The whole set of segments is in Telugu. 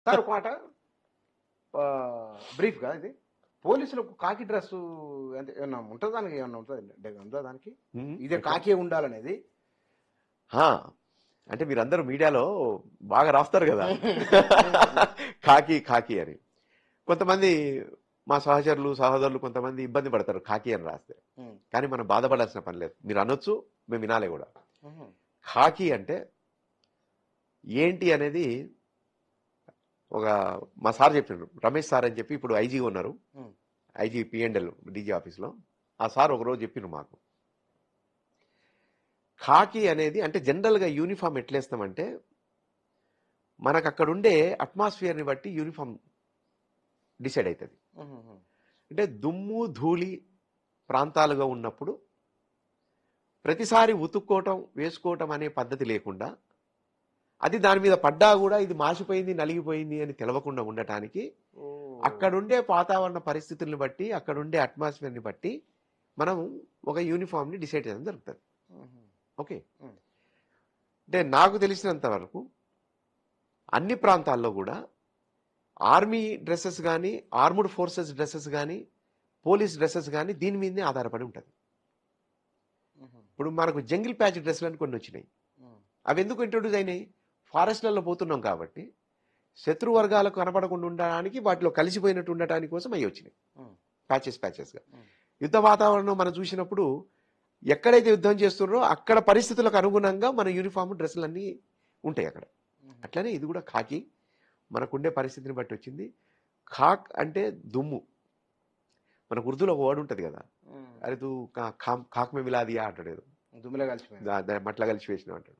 సార్ ఒక మాట బ్రీఫ్గా ఇది పోలీసులకు కాకి డ్రెస్ అంటే ఏమన్నా ఉంటుందా దానికి ఏమన్నా ఉంటుంది ఉందా దానికి ఇదే కాకి ఉండాలనేది హా, అంటే మీరందరూ మీడియాలో బాగా రాస్తారు కదా కాకి కాకి అని. కొంతమంది మా సహోదరులు కొంతమంది ఇబ్బంది పడతారు కాకి అని రాస్తే. కానీ మనం బాధపడాల్సిన పని లేదు, మీరు అనొచ్చు, మేము వినాలి కూడా. కాకి అంటే ఏంటి అనేది ఒక మా సార్ చెప్పిండ్రు, రమేష్ సార్ అని చెప్పి ఇప్పుడు ఐజీ ఉన్నారు, ఐజీ పిఎండ్ఎల్ డీజీ ఆఫీస్లో. ఆ సార్ ఒకరోజు చెప్పిండ్రు మాకు, ఖాకీ అనేది అంటే జనరల్గా యూనిఫామ్ ఎట్లేస్తామంటే మనకు అక్కడ ఉండే అట్మాస్ఫియర్ని బట్టి యూనిఫామ్ డిసైడ్ అవుతుంది. అంటే దుమ్ము ధూళి ప్రాంతాలుగా ఉన్నప్పుడు ప్రతిసారి ఉతుక్కోవటం వేసుకోవటం అనే పద్ధతి లేకుండా, అది దాని మీద పడ్డా కూడా ఇది మాసిపోయింది నలిగిపోయింది అని తెలవకుండా ఉండటానికి అక్కడుండే వాతావరణ పరిస్థితుల్ని బట్టి అక్కడుండే అట్మాస్ఫియర్ని బట్టి మనం ఒక యూనిఫామ్ని డిసైడ్ చేయడం జరుగుతుంది. ఓకే, అంటే నాకు తెలిసినంత వరకు అన్ని ప్రాంతాల్లో కూడా ఆర్మీ డ్రెస్సెస్ కానీ, ఆర్మ్డ్ ఫోర్సెస్ డ్రెస్సెస్ కానీ, పోలీస్ డ్రెస్సెస్ కానీ దీని మీదనే ఆధారపడి ఉంటుంది. ఇప్పుడు మనకు జంగిల్ ప్యాచ్ డ్రెస్సులు అని కొన్ని వచ్చినాయి. అవి ఎందుకు ఇంట్రొడ్యూస్ అయినాయి? ఫారెస్ట్లలో పోతున్నాం కాబట్టి శత్రు వర్గాలకు కనపడకుండా ఉండడానికి, వాటిలో కలిసిపోయినట్టు ఉండటానికి కోసం అవి వచ్చినాయి ప్యాచెస్గా. యుద్ధ వాతావరణం మనం చూసినప్పుడు ఎక్కడైతే యుద్ధం చేస్తున్నారో అక్కడ పరిస్థితులకు అనుగుణంగా మన యూనిఫామ్ డ్రెస్సులు అన్నీ ఉంటాయి అక్కడ. అట్లనే ఇది కూడా ఖాకీ మనకుండే పరిస్థితిని బట్టి వచ్చింది. ఖాక్ అంటే దుమ్ము. మనకు ఉర్దూలో ఒక వర్డ్ ఉంటుంది కదా, అరే తూ ఖాక్ మే మిలాదియా అంటాడు, దుమ్ములో కలిసిపోయింది, మట్ల కలిసి వేసిన అంటాడు.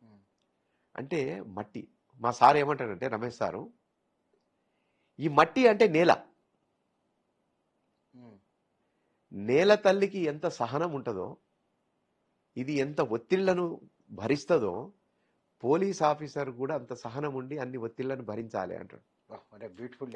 అంటే మట్టి. మా సార్ ఏమంటాడంటే, రమేష్ సారు, ఈ మట్టి అంటే నేల తల్లికి ఎంత సహనం ఉంటుందో, ఇది ఎంత ఒత్తిళ్లను భరిస్తుందో, పోలీస్ ఆఫీసర్ కూడా అంత సహనం ఉండి అన్ని ఒత్తిళ్లను భరించాలి అంటాడు. బ్యూటిఫుల్.